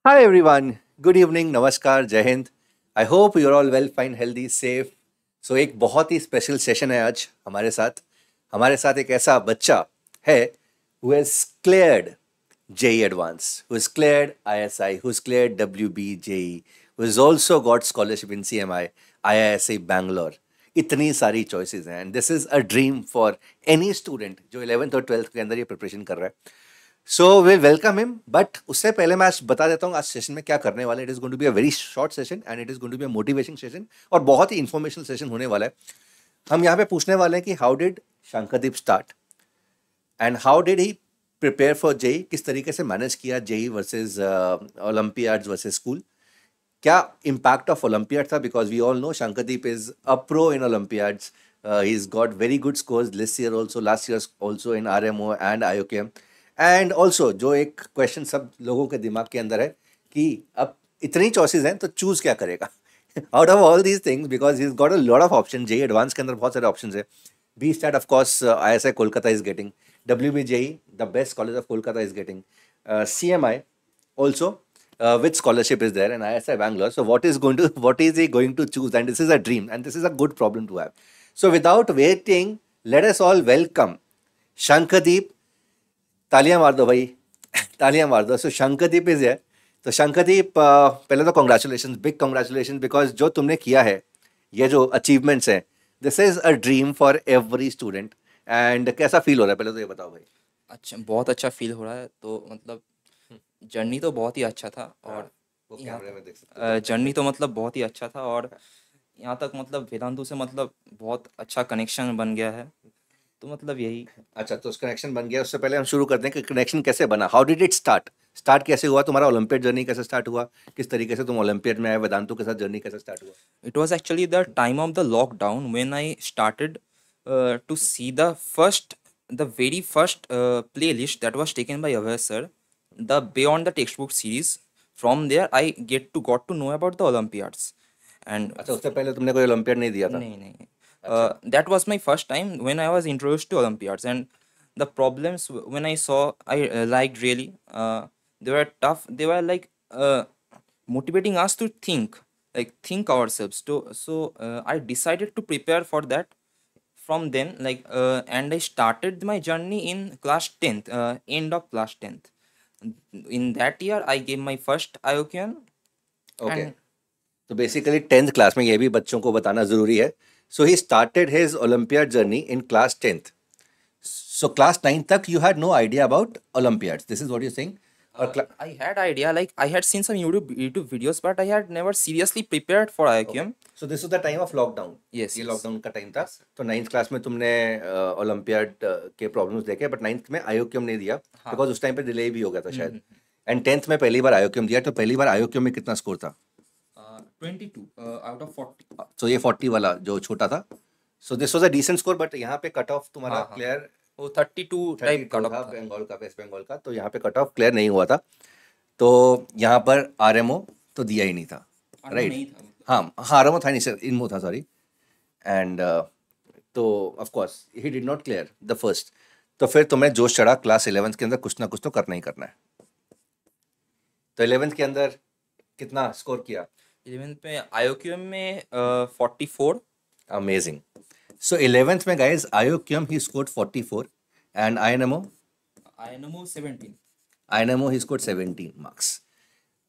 Hi everyone. Good evening. Namaskar. Jai Hind. I hope you're all well, fine, healthy, safe. So एक बहुत ही special session है आज हमारे साथ एक ऐसा बच्चा है who has cleared JEE Advance, who has cleared ISI, who has cleared WB JEE, who has also got scholarship in CMI, IISc Bangalore. इतनी सारी चॉइसेस हैं and this is a dream for any student जो 11th और 12th के अंदर ये preparation कर रहा है. So will welcome him but उससे पहले मैं आज बता देता हूँ आज सेशन में क्या करने वाला है. It is going to be a very short session and it is going to be a motivation session और बहुत ही इन्फॉर्मेशनल सेशन होने वाला है. हम यहाँ पे पूछने वाले हैं कि how did Shankardeep start and how did he prepare for JEE, किस तरीके से मैनेज किया JEE versus olympiads versus school. क्या इम्पैक्ट ऑफ ओलंपियाड था because we all know Shankardeep is a pro in olympiads. He's got very good scores this year also, last year also in RMO and IOKM. And also जो एक question सब लोगों के दिमाग के अंदर है कि अब इतनी चॉइसेस हैं तो चूज क्या करेगा out of all these things because he got a lot of option. JEE advance के अंदर बहुत सारे ऑप्शन है. B stat of course ISI Kolkata is getting, WB JEE the best college of Kolkata is getting, CMI also with scholarship is there and ISI Bangalore. So what is he going to choose? And this is a dream and this is a good problem to have. So without waiting, let us all welcome Shankardeep. तालियां मार दो भाई तालियां मार दो. सो शंकरदीप is है. तो शंकरदीप पहले तो कॉन्ग्रेचुलेशन, बिग कॉन्ग्रेचुलेशन बिकॉज जो तुमने किया है, ये जो अचीवमेंट्स हैं, this is a dream for every student. And कैसा फील हो रहा है पहले तो ये बताओ भाई. अच्छा, बहुत अच्छा फ़ील हो रहा है। तो मतलब जर्नी तो बहुत ही अच्छा था हाँ, और वो यहाँ कैमरे तक में देख सकते हो, बैक जर्नी साइड. तो मतलब बहुत ही अच्छा था और यहाँ तक मतलब वेदांतु से मतलब बहुत अच्छा कनेक्शन बन गया है। तो मतलब यही। अच्छा, तो उस कनेक्शन बन गया. उससे पहले हम शुरू करते हैं कि कनेक्शन कैसे बना. How did it start, start कैसे हुआ तुम्हारा ओलंपियड जर्नी, कैसे स्टार्ट हुआ, किस तरीके से तुम ओलंपियड में आए, वेदांतों के साथ जर्नी कैसे स्टार्ट हुआ. It was actually the time of the lockdown when I started to see the very first playlist that was taken by Abhay sir, the Beyond the Textbook series. From there, I got to know about the Olympiads, and अच्छा, उससे पहले तुमने कोई Olympiad नहीं दिया था. नहीं नहीं, अच्छा. that was my first time when I was introduced to Olympiads, and the problems when I saw I liked really. They were tough. They were like motivating us to think ourselves. So I decided to prepare for that. From then, and I started my journey in class 10th, end of class 10th. In that year, I gave my first IOQN, okay. and तो basically 10th class में, ये भी बच्चों को बताना ज़रूरी है. So he started his olympiad journey in class 10th. So class 9 तक you had no idea about olympiads, this is what you saying. और I had idea, like I had seen some YouTube videos, but I had never seriously prepared for okay. IQM. So this was the time of lockdown. Yes, ये yes, lockdown का time था. yes. तो 9th class में तुमने olympiad के problems देखे but 9th में आयोक्यम नहीं दिया हाँ. बिकॉज उस टाइम पे डिले भी हो गया था शायद. हम्म. एंड 10th में पहली बार आयोक्यम दिया. तो पहली बार आयोक्यम में कितना स्कोर था. 22 out of 40. सो ये 40 वाला जो छोटा था. So this was a decent score but यहाँ पे कट ऑफ तुम्हारा हाँ हाँ, क्लियर. वो 32 टाइप 32 कट ऑफ था था। बंगाल का, वेस्ट बंगाल का. तो यहाँ पे कट ऑफ क्लियर नहीं हुआ था. तो यहाँ पर RMO तो दिया ही नहीं था. और वो राइट. नहीं था मतलब। हाँ हाँ, RMO था नहीं सर, इनमो था, सॉरी. एंड तो of course he did not clear the first. तो फिर तुम्हें जोश चढ़ा क्लास 11th के अंदर कुछ ना कुछ तो करना ही करना है. तो 11th के अंदर कितना स्कोर किया. 11th में IOQM में 44। अमेजिंग. सो 11th में guys IOQM he scored 44 and INMO 17। INMO he scored 17 marks.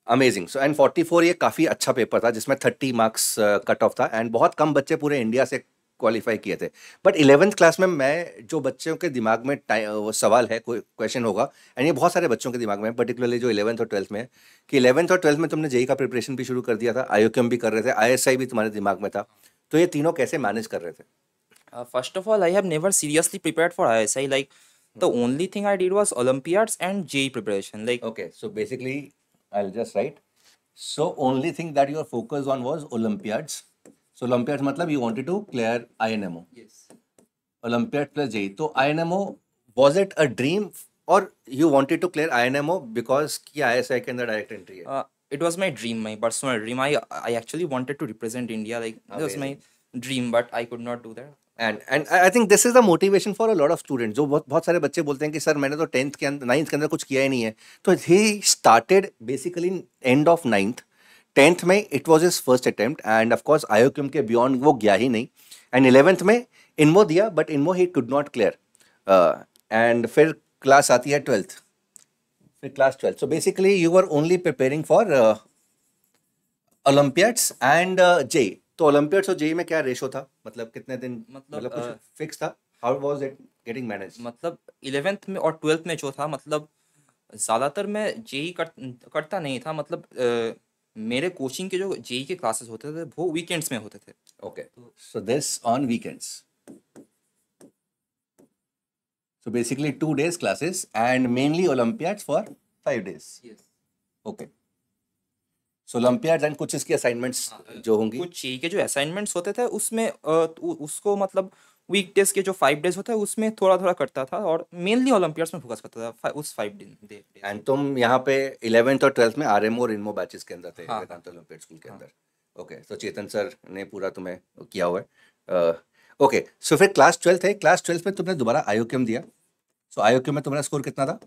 Amazing. So and 44 ये काफ़ी अच्छा पेपर था जिसमें 30 मार्क्स कट ऑफ था एंड बहुत कम बच्चे पूरे इंडिया से क्वालिफाई किए थे. बट 11th क्लास में मैं जो बच्चों के दिमाग में वो सवाल है, कोई क्वेश्चन होगा एंड ये बहुत सारे बच्चों के दिमाग में पर्टिकुलरली जो 11th और 12th में है कि 11th और 12th में तुमने जेई का प्रिपरेशन भी शुरू कर दिया था, आयोक्यम भी कर रहे थे, ISI भी तुम्हारे दिमाग में था. तो ये तीनों कैसे मैनेज कर रहे थे. First of all, I have never seriously prepared for ISI. Like the only thing I did was Olympiads and JEE preparation. Like Okay, so basically, I'll just write. So only thing that you are focused on was Olympiads. So Olympiads matlab you wanted to clear INMO. yes. Olympiad plus JEE. So INMO, was it a dream or you wanted to clear INMO because ki ISI के अंदर direct entry है. It was my dream, my personal dream. I actually wanted to represent India. Like that was my Amazing. dream, but I could not do that. And I think this is the motivation for a lot of students, जो बहुत बहुत सारे बच्चे बोलते हैं कि sir मैंने तो 10th के अंदर 9th के अंदर कुछ किया ही नहीं है। तो he started basically end of 9th, 10th में it was his first attempt and of course IOQM के बियॉन्ड वो गया ही नहीं। एंड 11th में इनमो दिया but INMO he could not clear. And फिर क्लास आती है 12th, फिर class 12th। So basically you are only preparing for olympiads and JEE. तो ओलंपियाड्स और जेई में क्या रेशो था, मतलब कितने दिन, मतलब मतलब कुछ फिक्स था? How was it getting manage? मतलब 11th में और 12th में जो था, मतलब ज़्यादातर मैं जेई करता नहीं था। मतलब मेरे कोचिंग के जो जेई के क्लासेस होते थे वो वीकेंड्स में होते थे। Okay, so this on weekends, so basically 2 days classes and mainly olympiads for 5 days. Okay, so olympiads and कुछ इसकी assignments जो होंगी। कुछ जेई के जो असाइनमेंट्स होते थे उसमें उसको मतलब वीकडेज के जो 5 डेज होता है उसमें थोड़ा थोड़ा करता था, और मेनली ओलंपियाड्स में फोकस करता था उस 5 दिन डे। एंड तुम यहाँ पे 11th और 12th में आरएमओ और इनमो बैचेस के अंदर थे हाँ, वेदांत ओलंपियाड स्कूल के हाँ। अंदर। ओके, तो चेतन सर ने पूरा तुम्हें किया हुआ है। ओके, सो फिर क्लास 12th है, क्लास 12th में तुमने दोबारा आयोक्यम दिया। सो आयोक्यम में तुम्हारा स्कोर कितना था?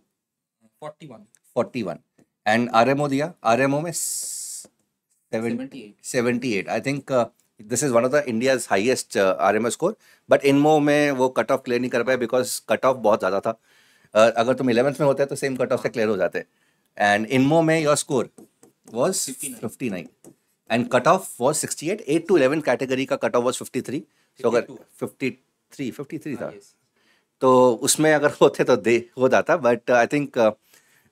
41 41। एंड आरएमओ दिया, आरएमओ में 78। I think this is one of the India's highest RMO score, but INMO में वो कट ऑफ क्लियर नहीं कर पाए बिकॉज कट ऑफ बहुत ज़्यादा था। अगर तुम 11th में होते तो सेम कट ऑफ से क्लियर हो जाते। एंड इनमो में your score was 59 and cutoff was 68। 8 to 11 category का कट ऑफ was 53। तो अगर 53 था तो उसमें अगर होते तो दे हो जाता, but I think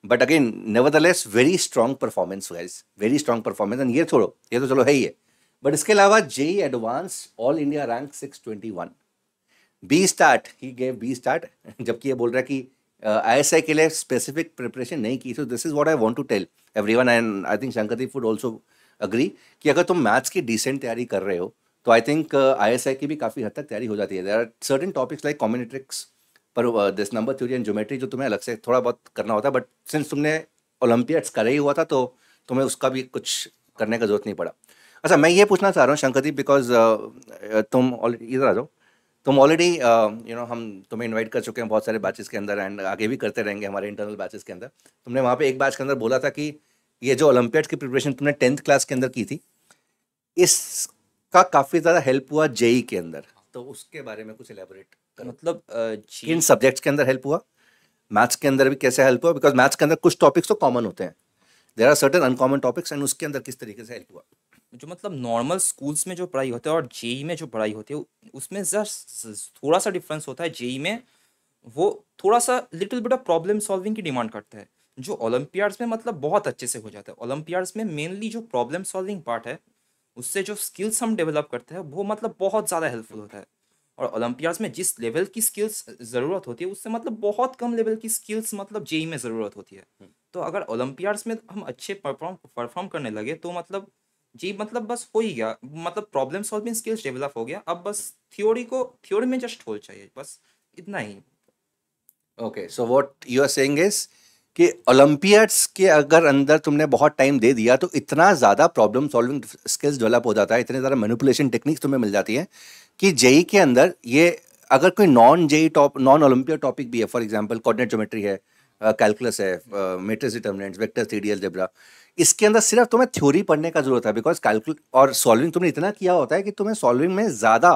but again nevertheless very strong performance guys, very strong performance. And ये छोड़ो, ये तो चलो है ही है, बट इसके अलावा JEE advance all India rank 621, B stat, he gave B stat, जबकि ये बोल रहा है कि आईएसआई के लिए स्पेसिफिक प्रिपरेशन नहीं की। So this is what I want to tell everyone and I think Shankardeep would also agree कि अगर तुम मैथ्स की डिसेंट तैयारी कर रहे हो तो आई थिंक आईएसआई की भी काफ़ी हद तक तैयारी हो जाती है। There are certain topics like combinatorics, पर this number theory and geometry जो तुम्हें अलग से थोड़ा बहुत करना होता है, बट सिंस तुमने ओलंपियाड्स कर ही हुआ था तो तुम्हें उसका भी कुछ करने का जरूरत नहीं पड़ा। अच्छा, मैं ये पूछना चाह रहा हूँ शंकरदीप, बिकॉज तुम इधर आ जाओ, तुम ऑलरेडी हम तुम्हें इनवाइट कर चुके हैं बहुत सारे बैचेस के अंदर एंड आगे भी करते रहेंगे हमारे इंटरनल बैचेस के अंदर। तुमने वहाँ पे एक बैच के अंदर बोला था कि ये जो ओलंपियाड की प्रिपरेशन तुमने 10th क्लास के अंदर की थी, इसका काफ़ी ज़्यादा हेल्प हुआ जेई के अंदर, तो उसके बारे में कुछ एलेबोरेट करो। मतलब किन सब्जेक्ट्स के अंदर हेल्प हुआ, मैथ्स के अंदर भी कैसे हेल्प हुआ? बिकॉज मैथ्स के अंदर कुछ टॉपिक्स तो कॉमन होते हैं, there are certain uncommon topics, and उसके अंदर किस तरीके से हेल्प हुआ? जो मतलब नॉर्मल स्कूल्स में जो पढ़ाई होती है और जेई में जो पढ़ाई होती है उसमें जस्ट थोड़ा सा डिफरेंस होता है। जेई में वो थोड़ा सा little bit of problem solving की डिमांड करता है, जो ओलंपियाड्स में मतलब बहुत अच्छे से हो जाता है। ओलंपियाड्स में मेनली जो प्रॉब्लम सॉल्विंग पार्ट है उससे जो स्किल्स हम डेवलप करते हैं वो मतलब बहुत ज़्यादा हेल्पफुल होता है। और ओलंपियाड्स में जिस लेवल की स्किल्स ज़रूरत होती है उससे मतलब बहुत कम लेवल की स्किल्स मतलब जेई में ज़रूरत होती है। तो अगर ओलंपियाड्स में हम अच्छे परफॉर्म करने लगे तो मतलब जी मतलब बस हो ही गया, मतलब प्रॉब्लम सॉल्विंग स्किल्स डेवलप हो गया। अब बस थ्योरी में जस्ट होल चाहिए, बस इतना ही। Okay, so what you are saying is कि ओलंपियाड्स के अगर अंदर तुमने बहुत टाइम दे दिया तो इतना ज़्यादा प्रॉब्लम सॉल्विंग स्किल्स डेवलप हो जाता है, इतने ज़्यादा मैनिपुलेशन टेक्निक्स तुम्हें मिल जाती हैं कि जेई के अंदर ये अगर कोई नॉन ओलंपियाड टॉपिक भी है, फॉर एग्जांपल कोऑर्डिनेट ज्योमेट्री है, कैलकुलस है, matrix determinants, vector, three algebra, इसके अंदर सिर्फ तुम्हें थ्योरी पढ़ने का जरूरत है, बिकॉज कैलकुल और सॉल्विंग तुमने इतना किया होता है कि तुम्हें सॉल्विंग में ज़्यादा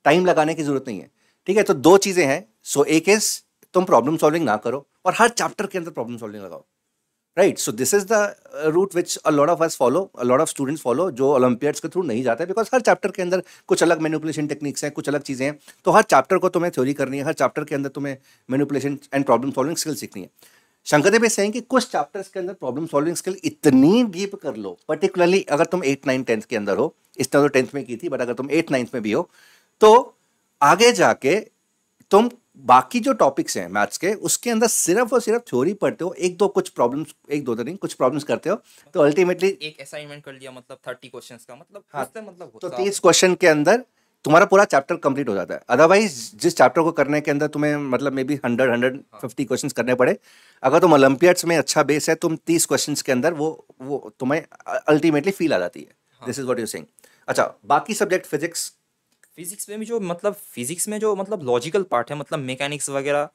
टाइम लगाने की जरूरत नहीं है। ठीक है, तो दो चीज़ें हैं। सो एक इज तुम प्रॉब्लम सॉल्विंग ना करो और हर चैप्टर के अंदर प्रॉब्लम सॉल्विंग लगाओ, right? So this is the route which a lot of us follow, a lot of students follow, जो ओलंपियाड्स के थ्रू नहीं जाते, बिकॉज हर चैप्टर के अंदर कुछ अलग मैनिपुलेशन टेक्निक्स हैं, कुछ अलग चीज़ें हैं। तो हर चैप्टर को तुम्हें थ्योरी करनी है, हर चैप्टर के अंदर तुम्हें manipulation and problem solving skill सीखनी है। शंकरदेव इज सेइंग कि कुछ चैप्टर्स के अंदर प्रॉब्लम सॉल्विंग स्किल इतनी डीप कर लो, पर्टिकुलरली अगर तुम 8 9 10th के अंदर हो, इस तरह तो 10th में की थी, बट अगर तुम 8 9th में भी हो तो आगे जाके तुम बाकी जो टॉपिक्स हैं मैथ्स के उसके अंदर सिर्फ और सिर्फ थ्योरी पढ़ते हो, एक दो कुछ प्रॉब्लम्स, एक दो तो नहीं कुछ प्रॉब्लम्स करते हो, तो अल्टीमेटली एक असाइनमेंट कर लिया मतलब 30 क्वेश्चंस का, मतलब हाँ, उससे मतलब तो होता 30 क्वेश्चन के अंदर तुम्हारा पूरा चैप्टर कंप्लीट हो जाता है। अदरवाइज जिस चैप्टर को करने के अंदर तुम्हें मतलब मे बी 150 क्वेश्चंस करने पड़े, अगर तुम ओलंपियाड्स में अच्छा बेस है, तुम 30 क्वेश्चंस के अंदर वो तुम्हें अल्टीमेटली फील आ जाती है। This is what you saying. अच्छा, बाकी सब्जेक्ट फिजिक्स फिजिक्स में भी जो मतलब फिजिक्स में जो मतलब लॉजिकल पार्ट है, मतलब मैकेनिक्स वगैरह,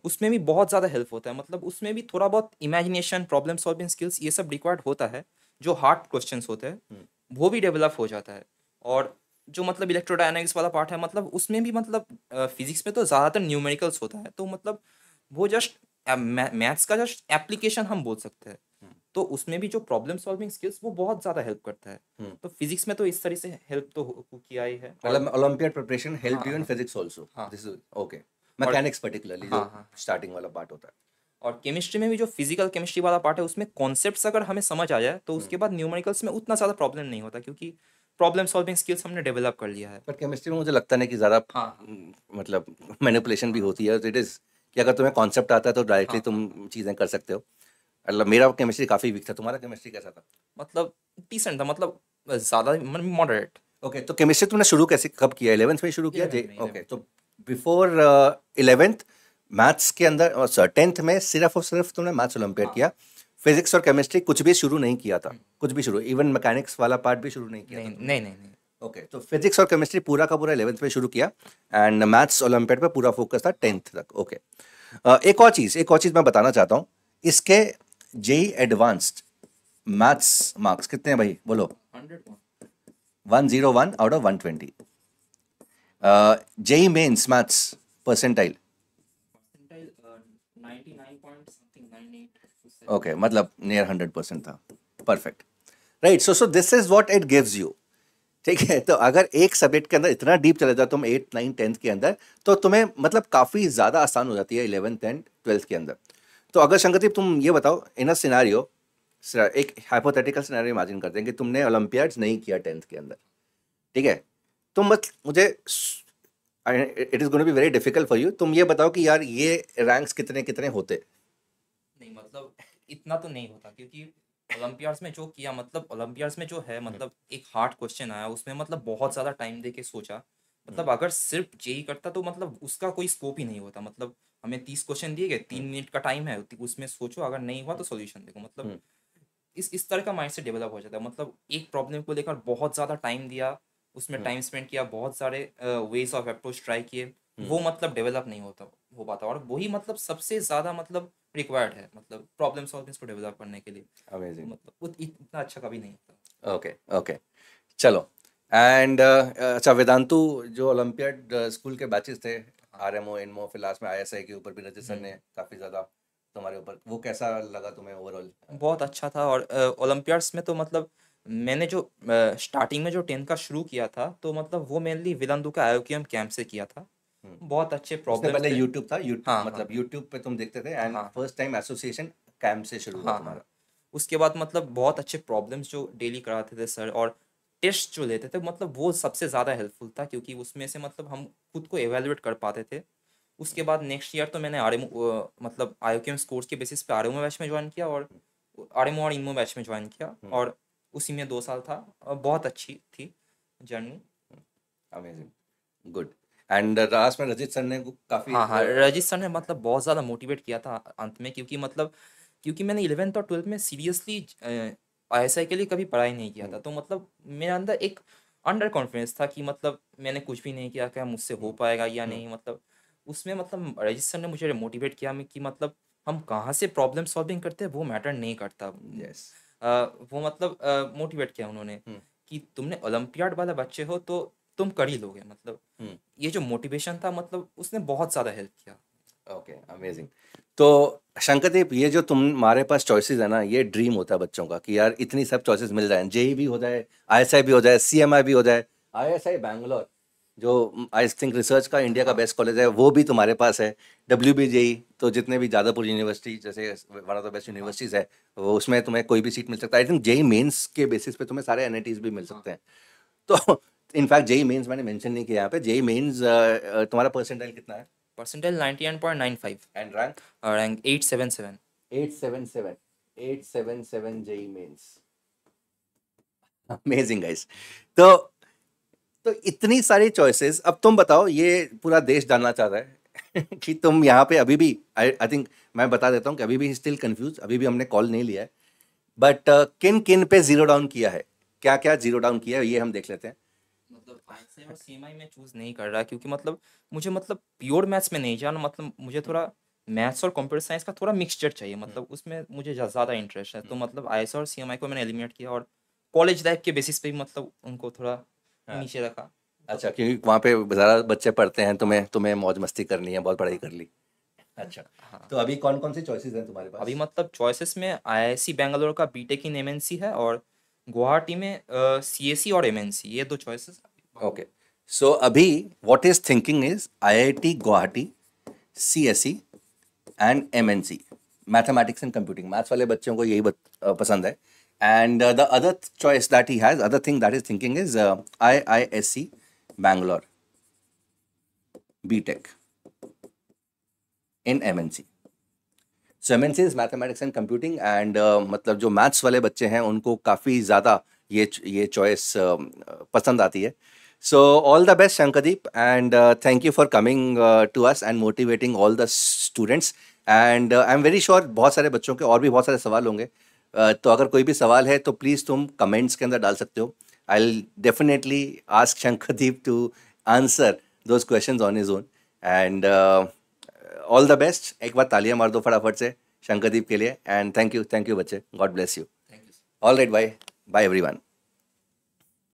उसमें भी बहुत ज़्यादा हेल्प होता है। मतलब उसमें भी थोड़ा बहुत इमेजिनेशन, प्रॉब्लम सॉल्विंग स्किल्स, ये सब रिक्वायर्ड होता है। जो हार्ड क्वेश्चंस होते हैं वो भी डेवलप हो जाता है। और जो मतलब इलेक्ट्रोडायनेमिक्स वाला पार्ट है, मतलब उसमें भी मतलब फिजिक्स में तो ज़्यादातर न्यूमेरिकल्स होता है, तो मतलब वो जस्ट मैथ्स का जस्ट एप्लीकेशन हम बोल सकते हैं। तो उसमें भी जो प्रॉब्लम सॉल्विंग स्किल्स वो बहुत ज़्यादा हेल्प करता है। तो फिजिक्स में तो इस तरह से हेल्प तो किया ही है। और मतलब ओलंपियाड प्रिपरेशन हेल्प हाँ यू इन हाँ फिजिक्स आल्सो, हाँ दिस इज ओके। और मैकेनिक्स पर्टिकुलरली हाँ जो हाँ स्टार्टिंग वाला पार्ट होता और केमिस्ट्री में भी जो फिजिकल केमिस्ट्री वाला पार्ट है, उसमें कॉन्सेप्ट्स अगर हमें समझ आ जाए तो है। उसके बाद न्यूमेरिकल्स में उतना ज़्यादा प्रॉब्लम नहीं होता, क्योंकि प्रॉब्लम सॉल्विंग स्किल्स हमने डेवलप कर लिया है। पर केमिस्ट्री में मुझे लगता नहीं कि ज़्यादा हाँ हाँ मतलब मैनिपुलेशन भी हाँ होती है। इट इज़ कि अगर तुम्हें कॉन्सेप्ट आता है तो डायरेक्टली हाँ हाँ हाँ तुम चीज़ें कर सकते हो। मतलब मेरा केमिस्ट्री काफ़ी वीक था, तुम्हारा केमिस्ट्री कैसा था? मतलब डिसेंट था, मतलब ज़्यादा मॉडरेट। ओके, तो केमिस्ट्री तुमने शुरू कैसे कब किया? 11th में शुरू किया? 11th जे में ओके, 11th तो में बिफोर 11th मैथ्स के अंदर, सर 10th में सिर्फ और सिर्फ तुमने मैथ्स ओलंपियाड हाँ किया, फिजिक्स और केमिस्ट्री कुछ भी शुरू नहीं किया था? हम्म, कुछ भी शुरू, इवन मैकेनिक्स वाला पार्ट भी शुरू नहीं किया था नहीं तुमने? नहीं नहीं नहीं। ओके, तो फिजिक्स और केमिस्ट्री पूरा का पूरा 11th में शुरू किया एंड मैथ्स ओलंपियाड पे पूरा फोकस था हाँ 10th तक। ओके। एक और चीज़ मैं बताना चाहता हूँ। इसके जेई एडवांस्ड मैथ्स मार्क्स कितने हैं भाई, बोलो? 101 101 out of 120। JEE Mains maths percentile? Percentile 99 point something 98 okay, मतलब नियर 100% था। Perfect. Right, so this is what it gives you. ठीक है, तो अगर एक सब्जेक्ट के अंदर इतना डीप चले जाओ तुम 8 9 10th के अंदर, तो तुम्हें मतलब काफ़ी ज़्यादा आसान हो जाती है 11th एंड 12th के अंदर। तो अगर शंकरदीप तुम ये बताओ, इन अ सिनारियो, एक हाइपोथेटिकल सिनारियो इमेजिन करते हैं कि तुमने ओलंपियाड्स नहीं किया 10th के अंदर, ठीक है? तुम मत मुझे, it is going to be very difficult for you, तुम ये बताओ कि यार ये रैंक्स कितने कितने होते? नहीं, मतलब इतना तो नहीं होता, क्योंकि ओलंपियाड्स में जो किया, मतलब ओलंपियाड्स में जो है, मतलब एक हार्ड क्वेश्चन आया उसमें, मतलब बहुत ज़्यादा टाइम दे के सोचा। मतलब अगर सिर्फ जेई करता तो मतलब उसका कोई स्कोप ही नहीं होता। मतलब हमें 30 क्वेश्चन दिए गए, 3 मिनट का टाइम है, उसमें सोचो, अगर नहीं हुआ तो सॉल्यूशन देखो। मतलब इस तरह का माइंडसेट डेवलप हो जाता है। मतलब एक प्रॉब्लम को लेकर बहुत ज़्यादा टाइम दिया, उसमें टाइम स्पेंड किया, बहुत सारे वेज ऑफ अप्रोच ट्राई किए, वो मतलब डेवलप नहीं हो पाता। और वही मतलब सबसे ज़्यादा मतलब रिक्वायर्ड है, मतलब प्रॉब्लम सॉल्विंग को डेवलप करने के लिए। तो अमेजिंग। मतलब इतना अच्छा कभी नहीं होता। ओके, ओके, चलो। एंड अच्छा, वेदांतु, जो ओलंपियाड स्कूल के बैचेस थे, हाँ आरएमओ इनमो, फिर लास्ट में आईएसआई के ऊपर भी रजित सर ने काफ़ी ज़्यादा तुम्हारे ऊपर, वो कैसा लगा तुम्हें ओवरऑल? बहुत अच्छा था। और ओलंपियाड्स में तो मतलब मैंने जो स्टार्टिंग में जो 10 का शुरू किया था, तो मतलब वो मेनली विलंदु का आयोकियम कैंप से किया था। बहुत अच्छे उससे प्रॉब्लम्स पहले थे। यूट्यूब था, यूट्यूब हाँ हाँ मतलब यूट्यूब पे तुम देखते थे एंड हाँ फर्स्ट टाइम एसोसिएशन कैंप से शुरू हुआ हाँ हाँ। तुम्हारा? उसके बाद मतलब बहुत अच्छे प्रॉब्लम्स जो डेली कराते थे सर, और टेस्ट जो लेते थे, मतलब वो सबसे ज़्यादा हेल्पफुल था, क्योंकि उसमें से मतलब हम खुद को एवेलुएट कर पाते थे। उसके बाद नेक्स्ट ईयर तो मैंने आरएमओ, मतलब आईओकेएम स्कोर्स के बेसिस पे आरएमओ बैच में ज्वाइन किया, और आरएमओ और इनमो बैच में ज्वाइन किया, और उसी में 2 साल था। बहुत अच्छी थी journey. Amazing, good. And last में रजित सर ने काफ़ी हाँ हाँ, रजित सर ने मतलब बहुत ज़्यादा मोटिवेट किया था अंत में, क्योंकि मतलब क्योंकि मैंने 11th और 12th में सीरियसली आईएसआई के लिए कभी पढ़ाई नहीं किया था। तो मतलब मेरे अंदर एक अंडर कॉन्फिडेंस था कि मतलब मैंने कुछ भी नहीं किया, क्या मुझसे हो पाएगा या नहीं। मतलब उसमें मतलब रजित सर ने मुझे मोटिवेट किया कि मतलब हम कहाँ से प्रॉब्लम सॉल्विंग करते हैं वो मैटर नहीं करता। यस। वो मतलब मोटिवेट किया उन्होंने कि तुमने ओलंपियाड वाला बच्चे हो तो तुम कर ही लोगे। मतलब ये जो मोटिवेशन था, मतलब उसने बहुत ज़्यादा हेल्प किया। Okay, amazing. तो शंकरदेव, ये जो तुम्हारे पास चॉइसेस है ना, ये ड्रीम होता है बच्चों का कि यार इतनी सब चॉइसेस मिल जाए, जेई भी हो जाए, आईएसआई भी हो जाए, सीएमआई भी हो जाए। आईएसआई बैंगलोर, जो आई थिंक रिसर्च का इंडिया का हाँ बेस्ट कॉलेज है, वो भी तुम्हारे पास है। डब्ल्यूबीजेई, तो जितने भी जादवपुर यूनिवर्सिटी जैसे वन ऑफ द बेस्ट हाँ यूनिवर्सिटीज़ है, वो उसमें तुम्हें कोई भी सीट मिल सकता है। आई थिंक जेई मेंस के बेसिस पे तुम्हें सारे एनआईटीज भी मिल हाँ। सकते हैं। तो इनफैक्ट जेई मेंस मैंने मेंशन नहीं किया यहाँ पे। जेई मेंस तुम्हारा परसेंटाइल कितना है percentile 99.95। And rank? Rank 877। 877, 877 JEE Mains. Amazing guys. तो तो इतनी सारी चॉइसेस, अब तुम बताओ, ये पूरा देश जानना चाह रहा है कि तुम यहाँ पे अभी भी, आई थिंक मैं बता देता हूँ कि अभी भी स्टिल कंफ्यूज, अभी भी हमने कॉल नहीं लिया है। बट किन किन पे जीरो डाउन किया है, क्या क्या जीरो डाउन किया है, ये हम देख लेते हैं। मतलब आईएसआई और सीएमआई में चूज नहीं कर रहा क्योंकि मतलब मुझे मतलब प्योर मैथ्स में नहीं जाना, मतलब मुझे थोड़ा मैथ्स और कंप्यूटर साइंस का थोड़ा मिक्सचर चाहिए, मतलब उसमें मुझे ज़्यादा इंटरेस्ट है। तो मतलब आईएसआई और सीएमआई को मैंने एलिमिनेट किया और कॉलेज लाइफ के बेसिस पे भी मतलब उनको थोड़ा हाँ। नीचे रखा। अच्छा, क्योंकि वहाँ पे ज़्यादा बच्चे पढ़ते हैं, तुम्हें तुम्हें मौज मस्ती करनी है, बहुत पढ़ाई कर ली। अच्छा, हाँ, तो अभी कौन कौन सी चॉइसेस हैं तुम्हारे अभी पास? मतलब चॉइसेस में आईआईसी बैंगलोर का बीटेक इन एमएनसी है और गुवाहाटी में सीएसई और एमएनसी, ये दो चॉइसेस। ओके, सो अभी what is thinking is IIT Guwahati, CSE and MNC, mathematics and computing. Maths वाले बच्चों को यही पसंद है। And the other choice that he has, other thing that is thinking is IISc Bangalore BTech in MNC. So MNC is mathematics and computing, and मतलब जो maths वाले बच्चे हैं उनको काफ़ी ज़्यादा ये चॉइस पसंद आती है। So all the best Shankardeep, and thank you for coming to us and motivating all the students. And I am very sure बहुत सारे बच्चों के और भी बहुत सारे सवाल होंगे। तो अगर कोई भी सवाल है तो प्लीज़ तुम कमेंट्स के अंदर डाल सकते हो। I will definitely ask Shankardeep to answer those questions on his own. And all the best. एक बार तालियां मार दो फटाफट से शंकरदीप के लिए। एंड थैंक यू बच्चे, God bless you. Thank you. All right, bye bye everyone.